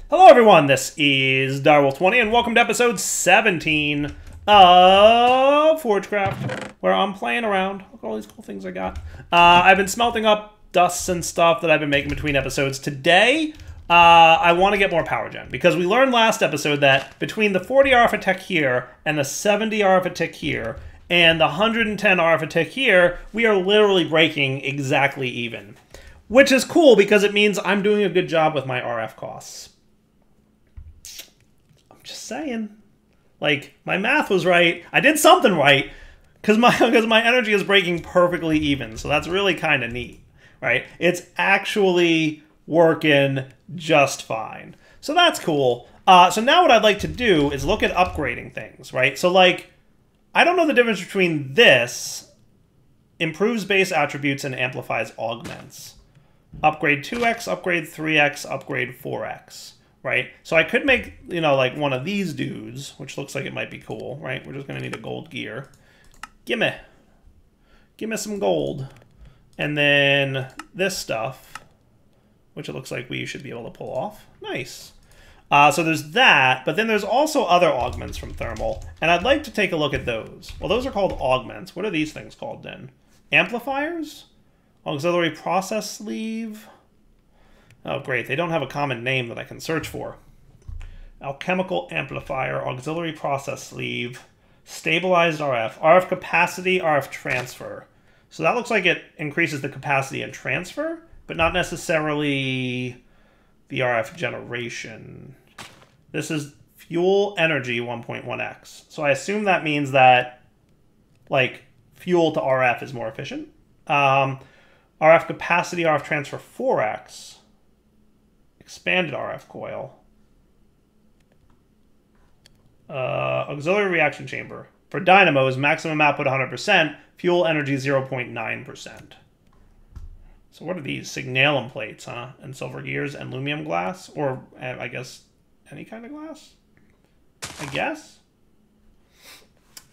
Hello everyone, this is Direwolf20 and welcome to episode 17 of Forgecraft, where I'm playing around. Look at all these cool things I got. I've been smelting up dusts and stuff that I've been making between episodes. Today, I want to get more power gen, because we learned last episode that between the 40 RF a tick here and the 70 RF a tick here and the 110 RF a tick here, we are literally breaking exactly even. Which is cool because it means I'm doing a good job with my RF costs. Just saying. Like, my math was right. I did something right because my energy is breaking perfectly even. So that's really kind of neat, right? It's actually working just fine. So that's cool. So now what I'd like to do is look at upgrading things, right? So like, I don't know the difference between this, improves base attributes and amplifies augments. Upgrade 2x, upgrade 3x, upgrade 4x. Right? So I could make, you know, like one of these dudes, which looks like it might be cool, right? We're just going to need a gold gear. Gimme some gold. And then this stuff, which it looks like we should be able to pull off. Nice. So there's that, but then there's also other augments from Thermal, and I'd like to take a look at those. Well, those are called augments. What are these things called then? Amplifiers? Auxiliary process sleeve? Oh, great. They don't have a common name that I can search for. Alchemical amplifier, auxiliary process sleeve, stabilized RF, RF capacity, RF transfer. So that looks like it increases the capacity and transfer, but not necessarily the RF generation. This is fuel energy 1.1x. So I assume that means that, like, fuel to RF is more efficient. RF capacity, RF transfer 4x. Expanded RF coil. Auxiliary reaction chamber. For dynamos, maximum output 100%, fuel energy 0.9%. So what are these? Signalum plates, huh? And silver gears and lumium glass? Or, I guess, any kind of glass? I guess?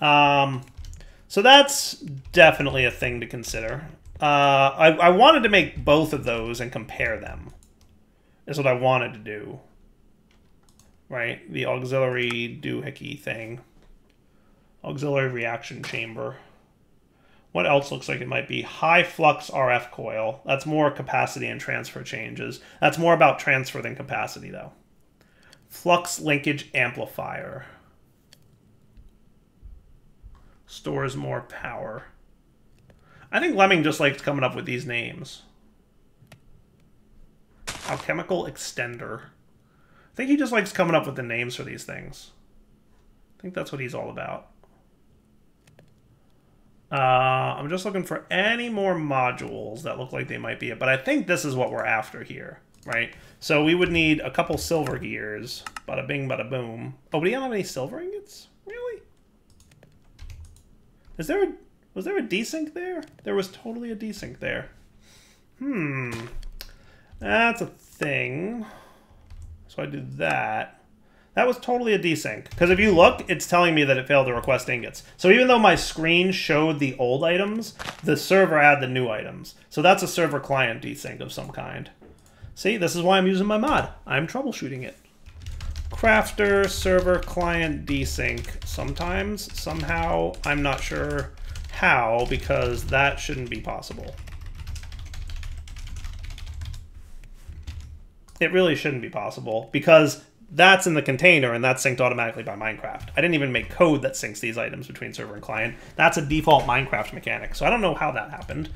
So that's definitely a thing to consider. I wanted to make both of those and compare them. Is what I wanted to do, right? The auxiliary doohickey thing. Auxiliary reaction chamber. What else looks like it might be? High flux RF coil. That's more capacity and transfer changes. That's more about transfer than capacity, though. Flux linkage amplifier. Stores more power. I think Lemming just likes coming up with these names. Alchemical extender. I think he just likes coming up with the names for these things. I think that's what he's all about. I'm just looking for any more modules that look like they might be it, but I think this is what we're after here, right? So we would need a couple silver gears. Bada bing, bada boom. Oh, but he don't have any silver ingots? Really? Was there a desync there? There was totally a desync there. That's a thing. So I did that. That was totally a desync. Because if you look, it's telling me that it failed to request ingots. So even though my screen showed the old items, the server had the new items. So that's a server client desync of some kind. See, this is why I'm using my mod. I'm troubleshooting it. Crafter, server, client, desync. Sometimes, somehow, I'm not sure how, because that shouldn't be possible. It really shouldn't be possible, because that's in the container and that's synced automatically by Minecraft. I didn't even make code that syncs these items between server and client. That's a default Minecraft mechanic, so I don't know how that happened,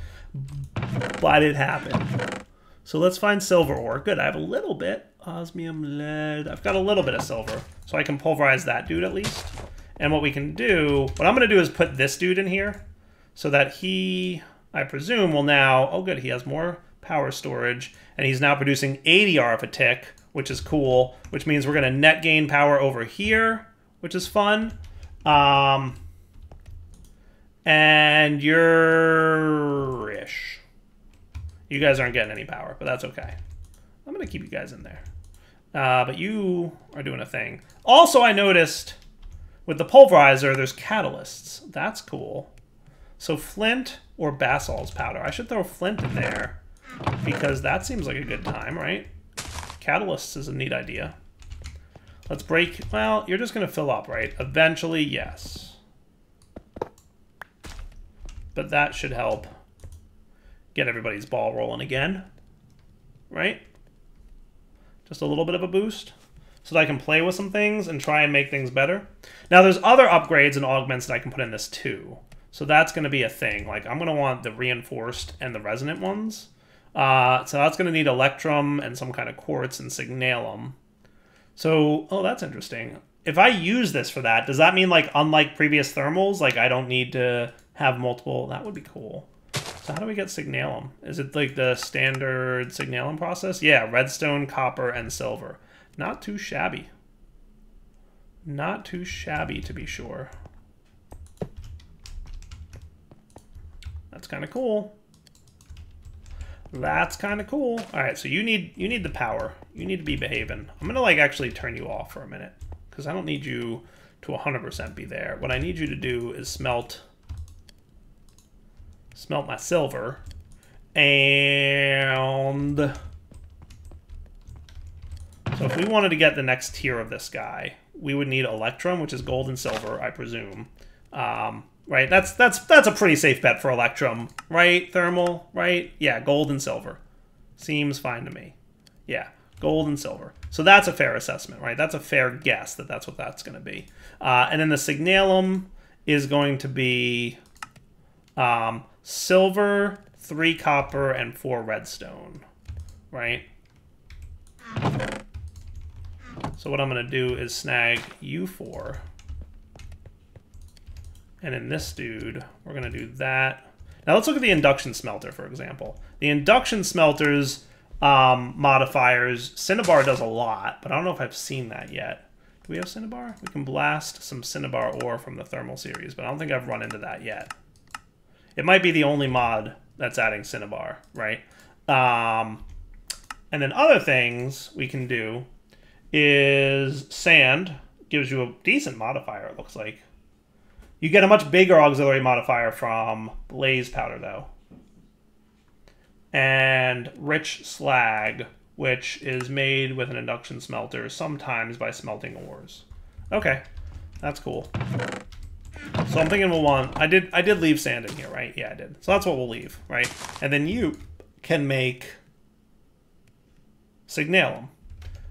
but it happened. So let's find silver ore. Good, I have a little bit. Osmium, lead. I've got a little bit of silver, so I can pulverize that dude at least. And what we can do, what I'm going to do is put this dude in here so that he, I presume, will now, oh good, he has more power storage, and he's now producing 80 RF a tick, which is cool, which means we're going to net gain power over here, which is fun. And you're-ish. You guys aren't getting any power, but that's okay. I'm going to keep you guys in there. But you are doing a thing. Also, I noticed with the pulverizer, there's catalysts. That's cool. So flint or basalt's powder. I should throw flint in there, because that seems like a good time, right? Catalysts is a neat idea. Let's break. Well, you're just going to fill up, right? Eventually, yes. But that should help get everybody's ball rolling again, right? Just a little bit of a boost so that I can play with some things and try and make things better. Now, there's other upgrades and augments that I can put in this too. So that's going to be a thing. Like, I'm going to want the reinforced and the resonant ones. So that's going to need electrum and some kind of quartz and signalum. So, oh, that's interesting. If I use this for that, does that mean, like, unlike previous thermals, like, I don't need to have multiple? That would be cool. So how do we get signalum? Is it, like, the standard signalum process? Yeah, redstone, copper, and silver. Not too shabby. Not too shabby, to be sure. That's kind of cool. That's kind of cool. All right, so you need the power. You need to be behaving. I'm gonna like actually turn you off for a minute because I don't need you to 100% be there. What I need you to do is smelt my silver, and so if we wanted to get the next tier of this guy, we would need electrum, which is gold and silver, I presume. Right, that's a pretty safe bet for electrum, right? Thermal, right? Yeah, gold and silver. Seems fine to me. Yeah, gold and silver. So that's a fair assessment, right? That's a fair guess that that's what that's going to be. And then the signalum is going to be silver, 3 copper, and 4 redstone, right? So what I'm going to do is snag you 4. And in this dude, we're going to do that. Now let's look at the induction smelter, for example. The induction smelter's modifiers, Cinnabar does a lot, but I don't know if I've seen that yet. Do we have Cinnabar? We can blast some Cinnabar ore from the thermal series, but I don't think I've run into that yet. It might be the only mod that's adding Cinnabar, right? And then other things we can do is sand gives you a decent modifier, it looks like. You get a much bigger auxiliary modifier from blaze powder, though. And rich slag, which is made with an induction smelter, sometimes by smelting ores. Okay, that's cool. So I'm thinking we'll want... I did leave sand in here, right? Yeah, I did. So that's what we'll leave, right? And then you can make signalum.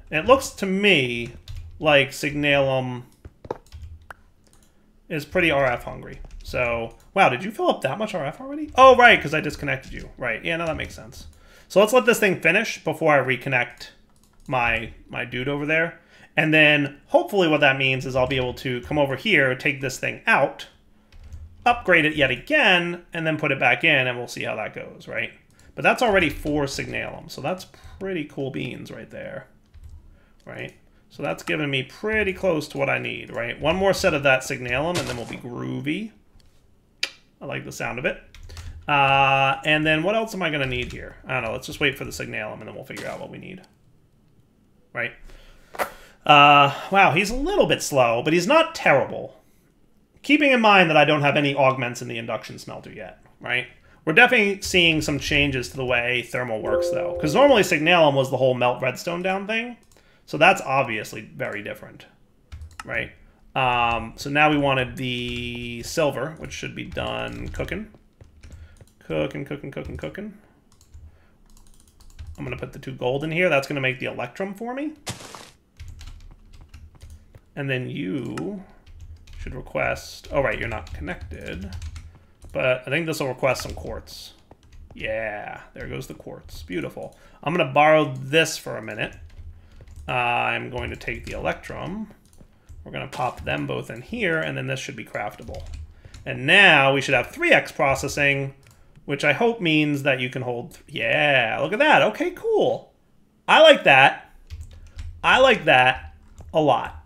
And it looks to me like signalum is pretty RF hungry. So, wow, did you fill up that much RF already? Oh, right, because I disconnected you. Right, yeah, no, that makes sense. So let's let this thing finish before I reconnect my dude over there. And then, hopefully what that means is I'll be able to come over here, take this thing out, upgrade it yet again, and then put it back in, and we'll see how that goes, right? But that's already 4 signalum, so that's pretty cool beans right there, right? So that's giving me pretty close to what I need, right? One more set of that signalum, and then we'll be groovy. I like the sound of it. And then what else am I going to need here? I don't know. Let's just wait for the signalum, and then we'll figure out what we need. Right? Wow, he's a little bit slow, but he's not terrible. Keeping in mind that I don't have any augments in the induction smelter yet, right? We're definitely seeing some changes to the way thermal works, though. Because normally signalum was the whole melt redstone down thing. So that's obviously very different, right? So now we wanted the silver, which should be done cooking. Cooking. I'm going to put the 2 gold in here. That's going to make the electrum for me. And then you should request... Oh, right, you're not connected. But I think this will request some quartz. Yeah, there goes the quartz. Beautiful. I'm going to borrow this for a minute. I'm going to take the electrum. We're going to pop them both in here, and then this should be craftable. And now we should have 3x processing, which I hope means that you can hold... Yeah, look at that. Okay, cool. I like that. I like that a lot.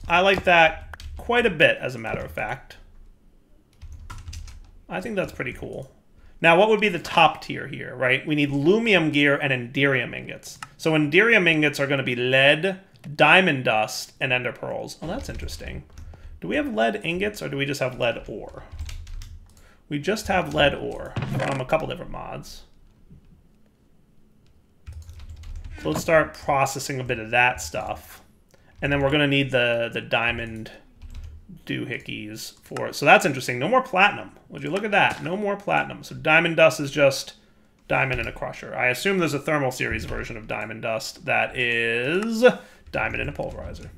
I like that quite a bit, as a matter of fact. I think that's pretty cool. Now, what would be the top tier here, right? We need lumium gear and enderium ingots. So enderium ingots are going to be lead, diamond dust, and ender pearls. Oh, that's interesting. Do we have lead ingots, or do we just have lead ore? We just have lead ore from a couple different mods. So let's start processing a bit of that stuff. And then we're going to need the diamond doohickeys for it. So that's interesting. No more platinum. Would you look at that? No more platinum. So diamond dust is just diamond in a crusher. I assume there's a thermal series version of diamond dust that is diamond in a pulverizer.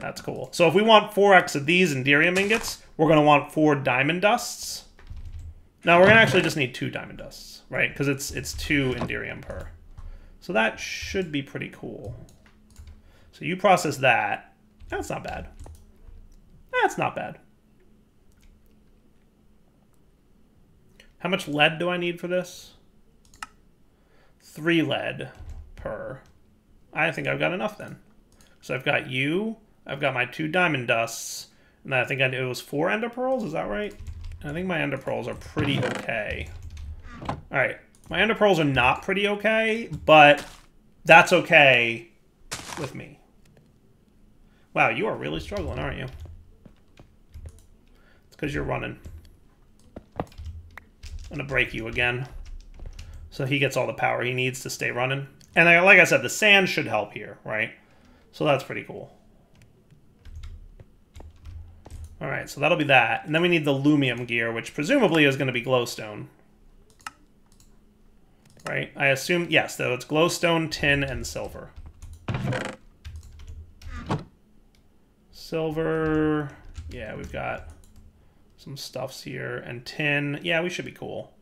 That's cool. So if we want 4x of these Enderium ingots, we're going to want 4 diamond dusts. Now we're going to actually just need 2 diamond dusts, right? Because it's 2 Enderium per. So that should be pretty cool. So you process that. That's not bad. That's not bad. How much lead do I need for this? 3 lead per. I think I've got enough then. So I've got you, I've got my 2 diamond dusts, and I think it was 4 ender pearls, is that right? I think my ender pearls are pretty okay. Alright, my ender pearls are not pretty okay, but that's okay with me. Wow, you are really struggling, aren't you? It's because you're running. I'm gonna break you again. So he gets all the power he needs to stay running. And like I said, the sand should help here, right? So that's pretty cool. Alright, so that'll be that. And then we need the Lumium gear, which presumably is going to be glowstone. Right? I assume, yes, though it's glowstone, tin, and silver. Silver, yeah, we've got some stuffs here. And tin, yeah, we should be cool.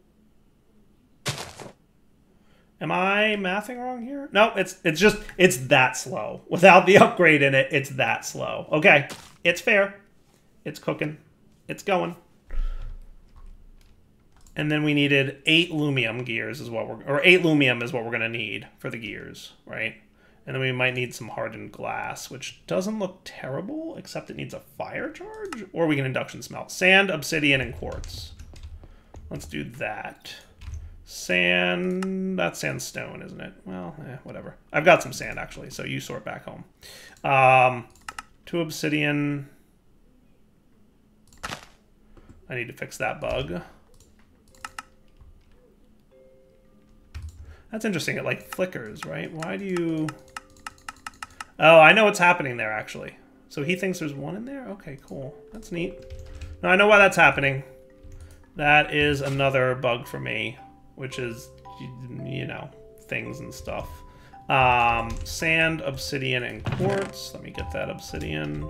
Am I mathing wrong here? No, it's that slow. Without the upgrade in it, it's that slow. Okay, it's fair. It's cooking. It's going. And then we needed 8 Lumium gears is what or 8 Lumium is what we're gonna need for the gears, right? And then we might need some hardened glass, which doesn't look terrible, except it needs a fire charge, or we can induction smelt. Sand, obsidian, and quartz. Let's do that. Sand, that's sandstone, isn't it? Well, whatever. I've got some sand, actually, so you sort back home. 2 obsidian. I need to fix that bug. That's interesting. It, like, flickers, right? Why do you... Oh, I know what's happening there, actually. So he thinks there's 1 in there? Okay, cool. That's neat. Now, I know why that's happening. That is another bug for me, which is, you know, things and stuff. Sand, obsidian, and quartz. Let me get that obsidian.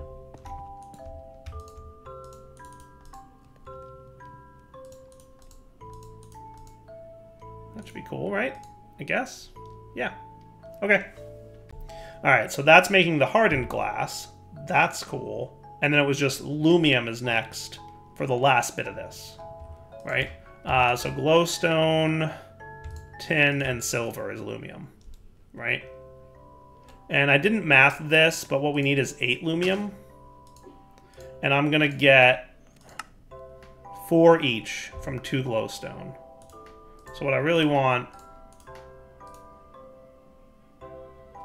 That should be cool, right? I guess. Yeah. Okay. Alright, so that's making the hardened glass. That's cool. And then it was just Lumium is next for the last bit of this. Right? So glowstone, tin, and silver is Lumium. Right? And I didn't math this, but what we need is 8 Lumium. And I'm going to get 4 each from 2 glowstone. So what I really want...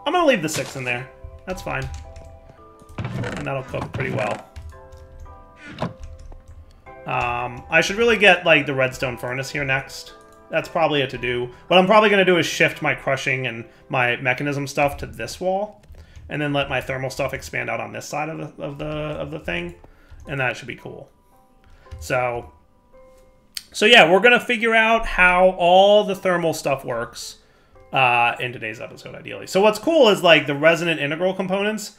I'm going to leave the 6 in there. That's fine. And that'll cook pretty well. I should really get, like, the redstone furnace here next. That's probably a to-do. What I'm probably going to do is shift my crushing and my mechanism stuff to this wall. And then let my thermal stuff expand out on this side of the thing. And that should be cool. So yeah, we're going to figure out how all the thermal stuff works in today's episode, ideally. So what's cool is, like, the resonant integral components,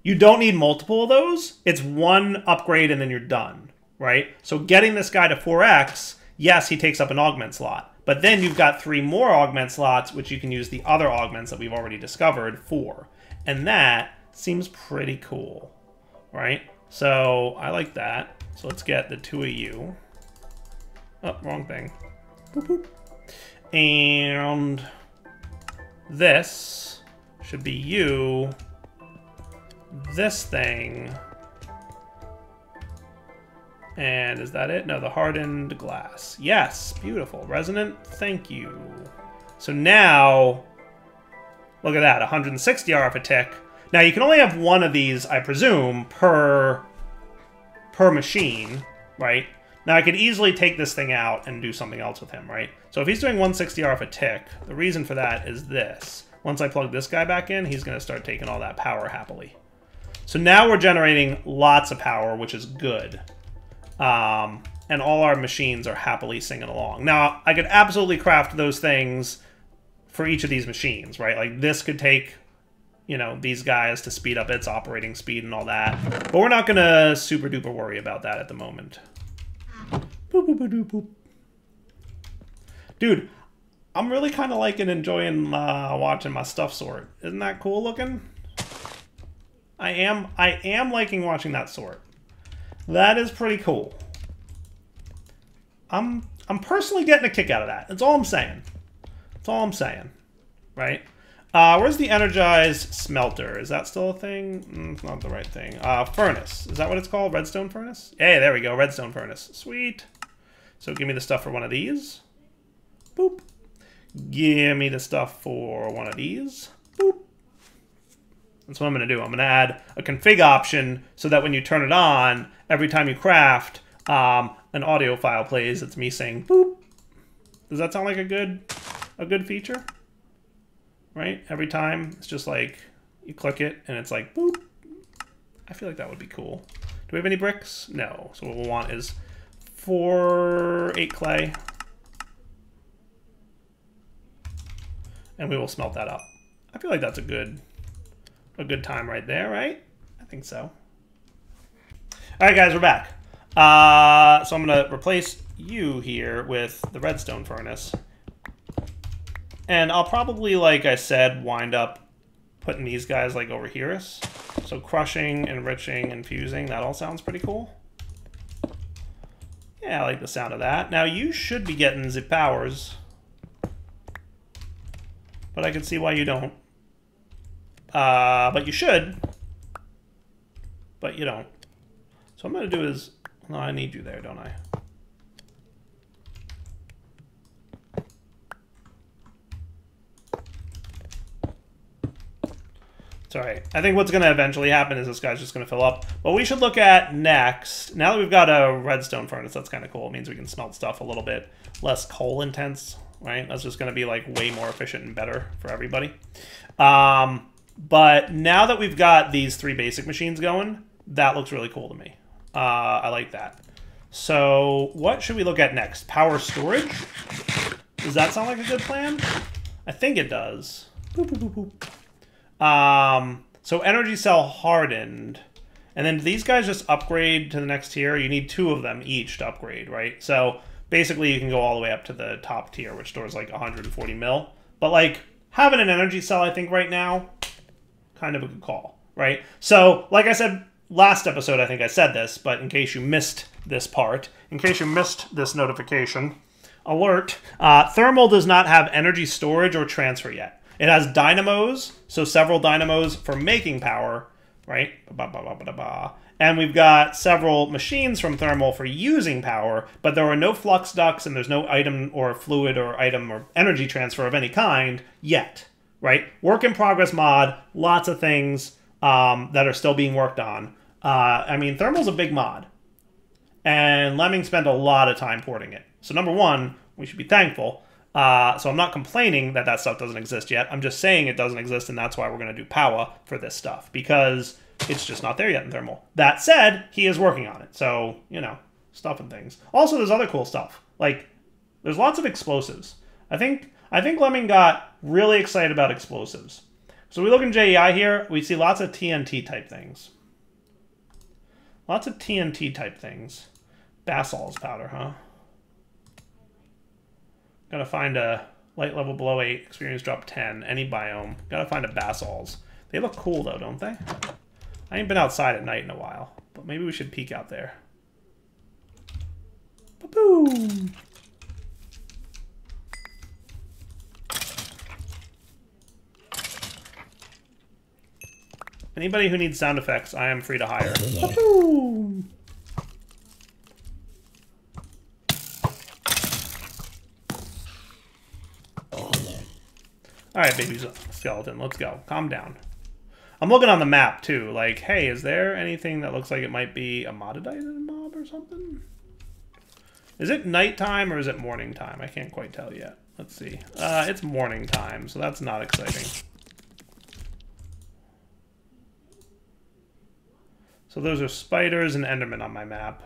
you don't need multiple of those. It's 1 upgrade and then you're done, right? So getting this guy to 4x, yes, he takes up an augment slot. But then you've got 3 more augment slots, which you can use the other augments that we've already discovered for. And that seems pretty cool, right? So I like that. So let's get the 2 of you. Oh, wrong thing. Boop, boop. And this should be you. This thing. And is that it? No, the hardened glass. Yes, beautiful. Resonant, thank you. So now, look at that, 160 RF a tick. Now you can only have 1 of these, I presume, per machine, right? Now I could easily take this thing out and do something else with him, right? So if he's doing 160 RF a tick, the reason for that is this. Once I plug this guy back in, he's going to start taking all that power happily, So now we're generating lots of power, which is good. And all our machines are happily singing along. Now, I could absolutely craft those things for each of these machines, right? Like this could take, you know, these guys to speed up its operating speed and all that. But we're not going to super duper worry about that at the moment. Boop, boop, boop, boop. Dude, I'm really kind of liking enjoying watching my stuff sort. Isn't that cool looking? I am liking watching that sort. That is pretty cool. I'm personally getting a kick out of that. That's all I'm saying. That's all I'm saying. Right? Where's the energized smelter? Is that still a thing? It's not the right thing. Furnace. Is that what it's called? Redstone furnace? Hey, there we go. Redstone furnace. Sweet. So give me the stuff for one of these. Boop. Give me the stuff for one of these. Boop. That's what I'm going to do. I'm going to add a config option so that when you turn it on, every time you craft, an audio file plays. It's me saying boop. Does that sound like a good feature? Right? Every time it's just like you click it and it's like boop. I feel like that would be cool. Do we have any bricks? No. So what we'll want is 8 clay. And we will smelt that up. I feel like that's a good time right there, right? I think so. All right, guys, we're back. So I'm going to replace you here with the redstone furnace. And I'll probably, like I said, wind up putting these guys like over here. So crushing, enriching, and fusing, that all sounds pretty cool. Yeah, I like the sound of that. Now, you should be getting the powers. But I can see why you don't. But you should. But you don't. So what I'm going to do is... No, I need you there, don't I? It's alright. I think what's going to eventually happen is this guy's just going to fill up. What we should look at next... Now that we've got a redstone furnace, that's kind of cool. It means we can smelt stuff a little bit less coal intense. Right? That's just going to be like way more efficient and better for everybody. But now that we've got these 3 basic machines going, that looks really cool to me. I like that. So what should we look at next? Power storage? Does that sound like a good plan? I think it does. Boop, boop, boop, boop. So energy cell hardened. And then do these guys just upgrade to the next tier? You need 2 of them each to upgrade, right? So basically, you can go all the way up to the top tier, which stores like 140 mil. But like having an energy cell, I think right now, kind of a good call, right? So like I said last episode, I think I said this, but in case you missed this part, in case you missed this notification, alert, thermal does not have energy storage or transfer yet. It has dynamos, so several dynamos for making power, right? And we've got several machines from thermal for using power, but there are no flux ducts and there's no item or fluid or item or energy transfer of any kind yet, right? Work in progress mod, lots of things that are still being worked on. I mean, thermal's a big mod, and Lemming spent a lot of time porting it. So number one, we should be thankful. So I'm not complaining that that stuff doesn't exist yet. I'm just saying it doesn't exist, and that's why we're going to do power for this stuff, because it's just not there yet in thermal. That said, he is working on it. So, you know, stuff and things. Also, there's other cool stuff. Like, there's lots of explosives. I think Lemming got really excited about explosives. So we look in JEI here, we see lots of TNT type things. Lots of TNT type things. Basal's powder, huh? Gotta find a light level below 8, experience drop 10, any biome. Gotta find a basal's. They look cool though, don't they? I ain't been outside at night in a while, but maybe we should peek out there. Ba-boom! Anybody who needs sound effects, I am free to hire. Ba-boom! Alright, baby skeleton, let's go. Calm down. I'm looking on the map, too. Like, hey, is there anything that looks like it might be a modded mob or something? Is it nighttime or is it morning time? I can't quite tell yet. Let's see. It's morning time, so that's not exciting. So those are spiders and Endermen on my map.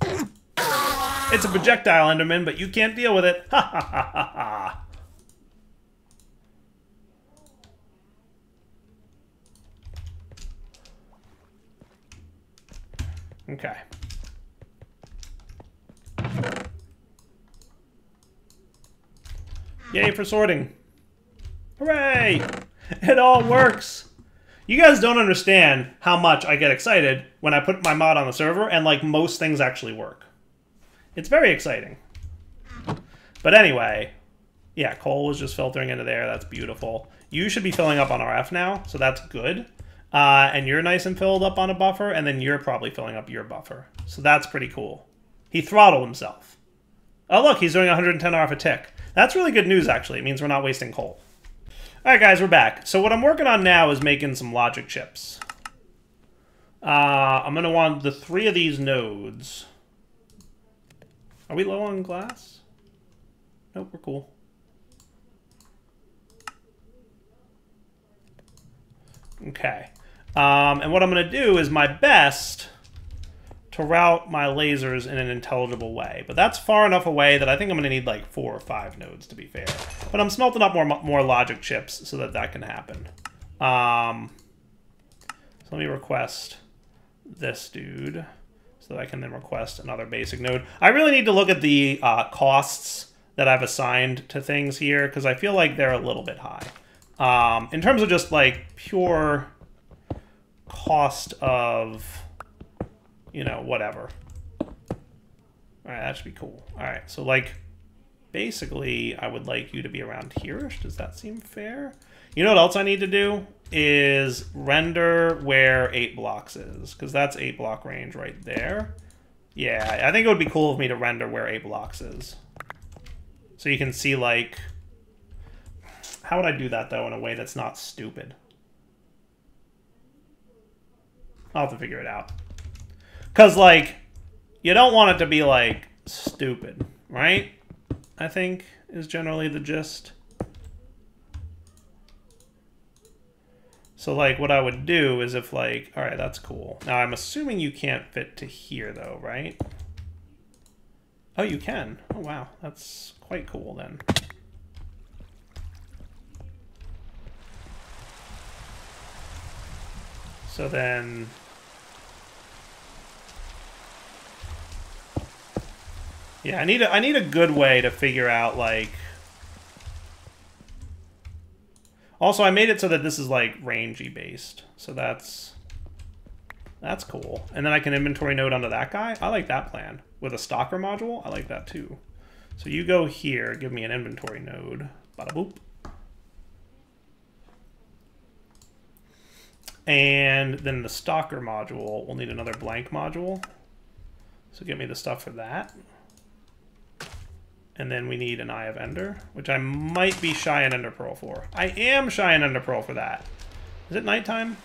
It's a projectile Enderman, but you can't deal with it. Ha ha ha ha ha. Okay. Yay for sorting. Hooray! It all works! You guys don't understand how much I get excited when I put my mod on the server and, like, most things actually work. It's very exciting. But anyway, yeah, coal was just filtering into there. That's beautiful. You should be filling up on RF now, so that's good. And you're nice and filled up on a buffer, and then you're probably filling up your buffer. So that's pretty cool. He throttled himself. Oh, look, he's doing 110 RF a tick. That's really good news, actually. It means we're not wasting coal. All right, guys, we're back. So what I'm working on now is making some logic chips. I'm going to want the 3 of these nodes. Are we low on glass? Nope, we're cool. Okay. And what I'm going to do is my best to route my lasers in an intelligible way. But that's far enough away that I think I'm going to need like 4 or 5 nodes, to be fair. But I'm smelting up more logic chips so that that can happen. So let me request this dude so that I can then request another basic node. I really need to look at the costs that I've assigned to things here, because I feel like they're a little bit high. In terms of just like pure cost of, you know, whatever. All right, that should be cool. All right, so like basically I would like you to be around here-ish. Does that seem fair? You know what else I need to do is render where 8 blocks is, because that's 8 block range right there. Yeah, I think it would be cool of me to render where 8 blocks is. So you can see, like, how would I do that, though, in a way that's not stupid? I'll have to figure it out. Because, like, you don't want it to be, like, stupid, right? I think is generally the gist. So, like, what I would do is if, like, all right, that's cool. Now, I'm assuming you can't fit to here, though, right? Oh, you can. Oh, wow. That's quite cool, then. So then... yeah, I need a good way to figure out, like... Also, I made it so that this is, like, rangy based. So that's cool. And then I can inventory node onto that guy. I like that plan. With a stalker module, I like that too. So you go here, give me an inventory node. Bada boop. And then the stalker module, we'll need another blank module. So give me the stuff for that. And then we need an Eye of Ender, which I might be shy an Ender Pearl for. I am shy an Ender Pearl for that. Is it nighttime?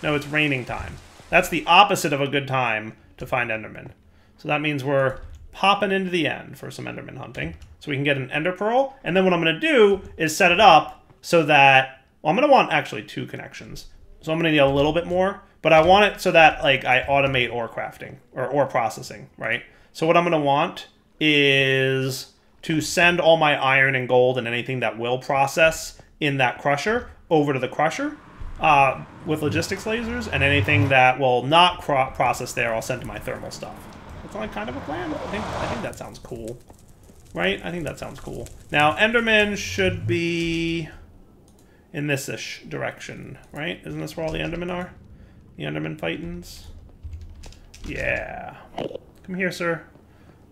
No, it's raining time. That's the opposite of a good time to find Enderman. So that means we're popping into the end for some Enderman hunting. So we can get an Ender Pearl. And then what I'm going to do is set it up so that... well, I'm going to want actually 2 connections. So I'm going to need a little bit more. But I want it so that, like, I automate ore crafting or ore processing, right? So what I'm going to want is to send all my iron and gold and anything that will process in that crusher over to the crusher with logistics lasers, and anything that will not process there I'll send to my thermal stuff. That's like kind of a plan. I think that sounds cool, right? I think that sounds cool. Now Enderman should be in this-ish direction, right? Isn't this where all the Endermen are? The Enderman fightins? Yeah. Come here, sir.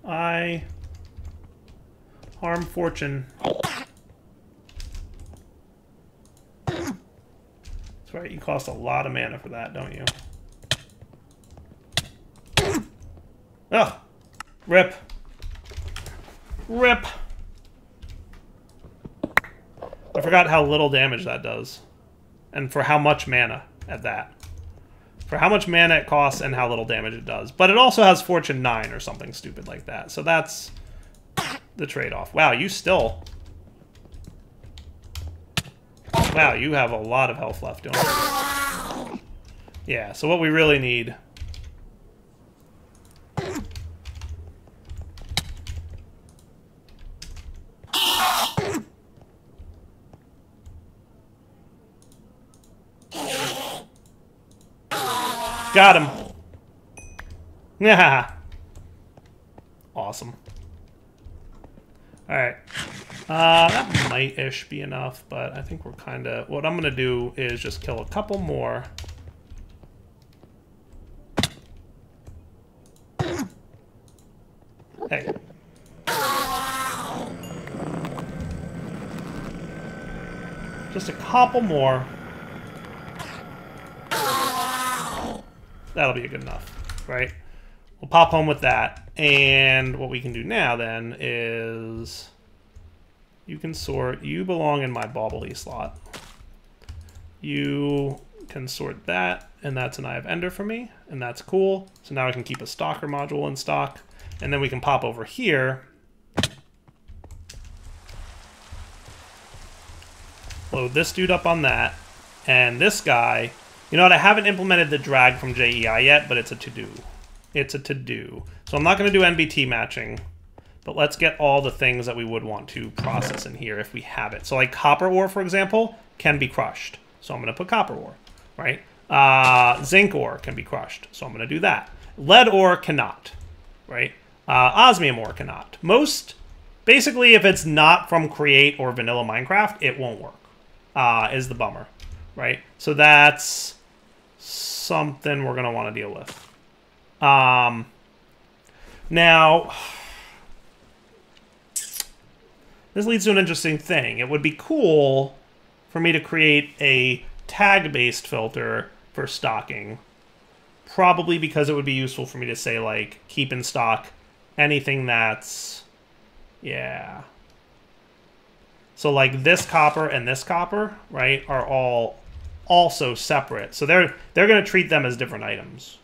I harm fortune. That's right, you cost a lot of mana for that, don't you? Ugh! Rip. Rip! I forgot how little damage that does. And for how much mana at that. For how much mana it costs and how little damage it does. But it also has Fortune 9 or something stupid like that. So that's the trade-off. Wow, you still... Wow, you have a lot of health left, don't you? Yeah, so what we really need... Got him. Yeah. Awesome. Alright. That might-ish be enough, but I think we're kind of... What I'm going to do is just kill a couple more. Hey. Just a couple more. That'll be good enough, right? We'll pop home with that. And what we can do now, then, is... You can sort... You belong in my Bobbly slot. You can sort that, and that's an Eye of Ender for me, and that's cool. So now I can keep a Stalker module in stock. And then we can pop over here. Load this dude up on that. And this guy... You know what, I haven't implemented the drag from JEI yet, but it's a to-do. It's a to-do. So I'm not going to do NBT matching, but let's get all the things that we would want to process in here if we have it. So like copper ore, for example, can be crushed. So I'm going to put copper ore, right? Zinc ore can be crushed, so I'm going to do that. Lead ore cannot, right? Osmium ore cannot. Basically, if it's not from Create or Vanilla Minecraft, it won't work, is the bummer, right? So that's something we're going to want to deal with. Now, this leads to an interesting thing. It would be cool for me to create a tag-based filter for stocking, probably because it would be useful for me to say, like, keep in stock anything that's, yeah. So, like, this copper and this copper, right, are all also separate. So they're going to treat them as different items.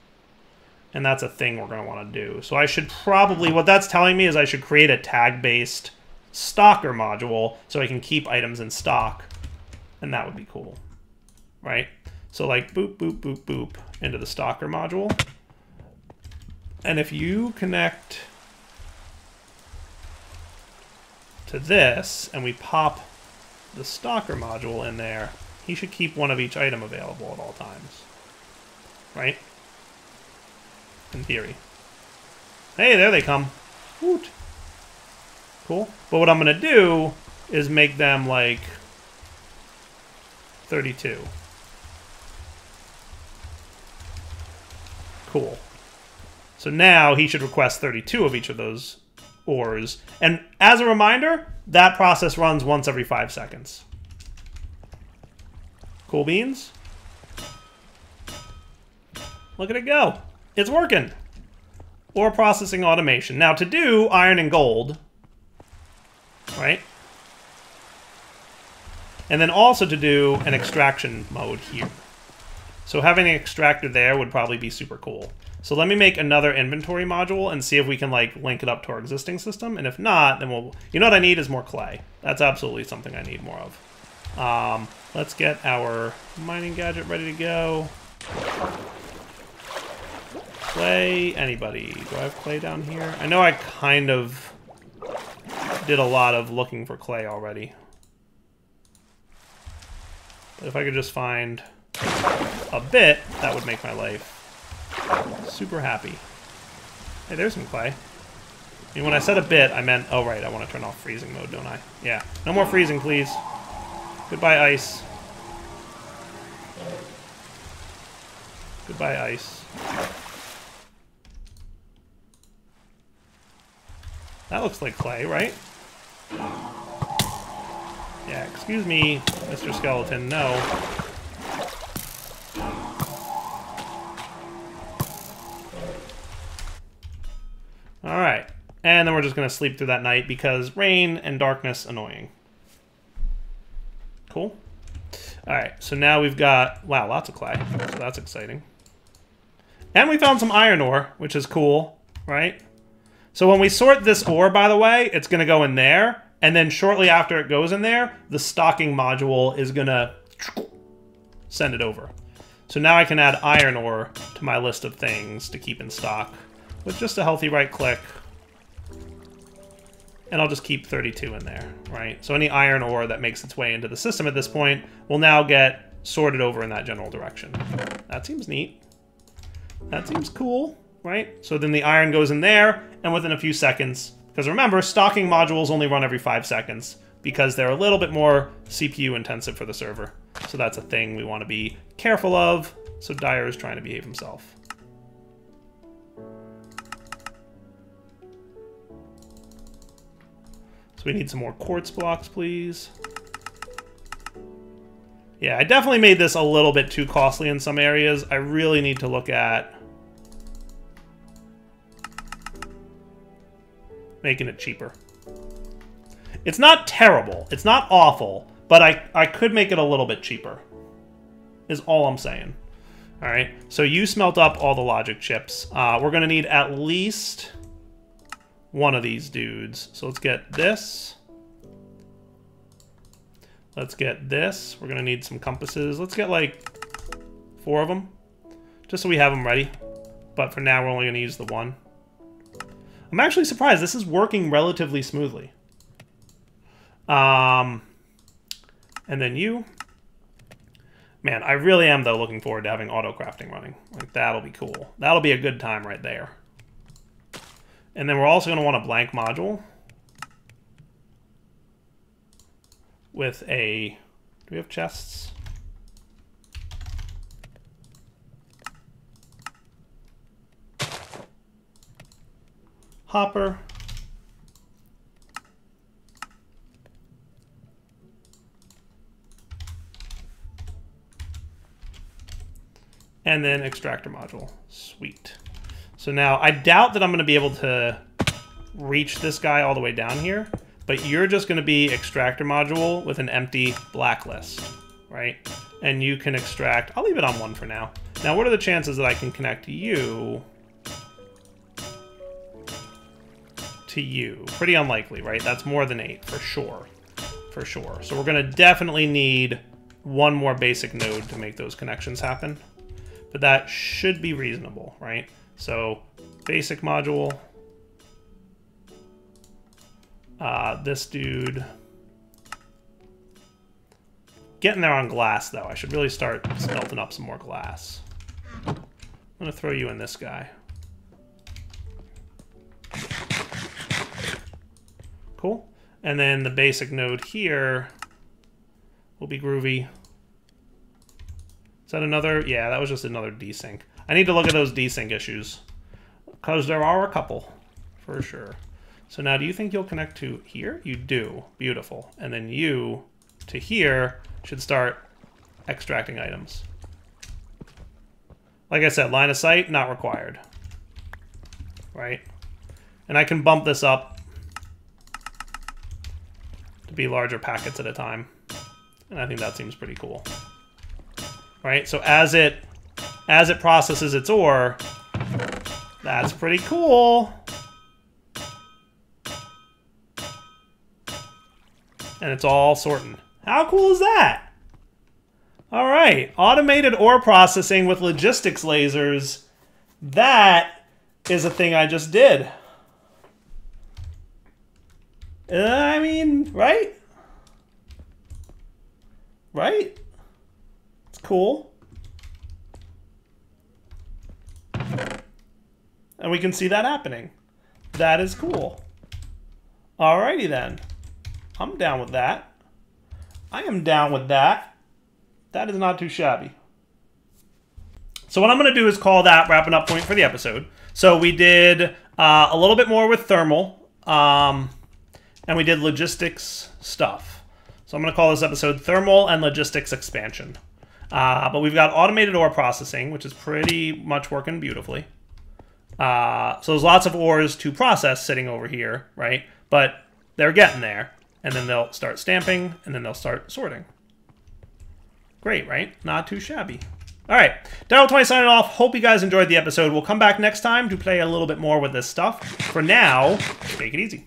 And that's a thing we're going to want to do. So I should probably, what that's telling me is I should create a tag-based stalker module so I can keep items in stock. And that would be cool, right? So like boop, boop, boop, boop into the stalker module. And if you connect to this and we pop the stalker module in there, he should keep one of each item available at all times, right? In theory. Hey, there they come. Woot. Cool. But what I'm going to do is make them like 32. Cool. So now he should request 32 of each of those ores. And as a reminder, that process runs once every 5 seconds. Cool beans. Look at it go. It's working. Ore processing automation. Now to do iron and gold, right? And then also to do an extraction mode here. So having an extractor there would probably be super cool. So let me make another inventory module and see if we can like link it up to our existing system. And if not, then we'll... You know what I need is more clay. That's absolutely something I need more of. Let's get our mining gadget ready to go. Clay, anybody? Do I have clay down here? I know I kind of did a lot of looking for clay already. But if I could just find a bit, that would make my life super happy. Hey, there's some clay. I mean, when I said a bit, I meant, oh right, I want to turn off freezing mode, don't I? Yeah. No more freezing, please. Goodbye, ice. Goodbye, ice. That looks like clay, right? Yeah, excuse me, Mr. Skeleton, no. Alright, and then we're just going to sleep through that night because rain and darkness annoying. Cool. Alright, so now we've got, wow, lots of clay, so that's exciting. And we found some iron ore, which is cool, right? So when we sort this ore, by the way, it's going to go in there. And then shortly after it goes in there, the stocking module is going to send it over. So now I can add iron ore to my list of things to keep in stock with just a healthy right click. And I'll just keep 32 in there, right? So any iron ore that makes its way into the system at this point will now get sorted over in that general direction. That seems neat. That seems cool, right? So then the iron goes in there, and within a few seconds, because remember, stocking modules only run every 5 seconds because they're a little bit more CPU intensive for the server. So that's a thing we want to be careful of. So Dyer is trying to behave himself. So we need some more quartz blocks, please. Yeah, I definitely made this a little bit too costly in some areas. I really need to look at making it cheaper. It's not terrible. It's not awful, but I could make it a little bit cheaper, is all I'm saying. All right, so you smelt up all the logic chips. We're going to need at least one of these dudes. So let's get this. Let's get this. We're going to need some compasses. Let's get like 4 of them, just so we have them ready. But for now, we're only going to use the 1. I'm actually surprised. This is working relatively smoothly. And then you. Man, I really am, though, looking forward to having auto-crafting running. Like, that'll be cool. That'll be a good time right there. And then we're also going to want a blank module with a... Do we have chests? Hopper. And then extractor module. Sweet. So now I doubt that I'm going to be able to reach this guy all the way down here, but you're just going to be extractor module with an empty blacklist, right? And you can extract... I'll leave it on 1 for now. Now, what are the chances that I can connect you to you? Pretty unlikely, right? That's more than 8, for sure. For sure. So we're going to definitely need 1 more basic node to make those connections happen. But that should be reasonable, right? So, basic module. This dude. Getting there on glass, though. I should really start smelting up some more glass. I'm going to throw you in this guy. Cool. And then the basic node here will be groovy. Is that another? Yeah, that was just another desync. I need to look at those desync issues, because there are a couple, for sure. So now, do you think you'll connect to here? You do. Beautiful. And then you to here should start extracting items. Like I said, line of sight, not required. Right? And I can bump this up to be larger packets at a time. And I think that seems pretty cool. Right? So as it processes its ore, that's pretty cool. And it's all sorting. How cool is that? All right, automated ore processing with logistics lasers. That is a thing I just did. I mean, right? Right? It's cool. And we can see that happening. That is cool. Alrighty then. I'm down with that. I am down with that. That is not too shabby. So what I'm going to do is call that wrapping up point for the episode. So we did a little bit more with thermal, and we did logistics stuff. So I'm going to call this episode Thermal and Logistics Expansion. But we've got automated ore processing, which is pretty much working beautifully. So there's lots of ores to process sitting over here, right? But they're getting there. And then they'll start stamping, and then they'll start sorting. Great, right? Not too shabby. All right, Daryl20 signing off. Hope you guys enjoyed the episode. We'll come back next time to play a little bit more with this stuff. For now, take it easy.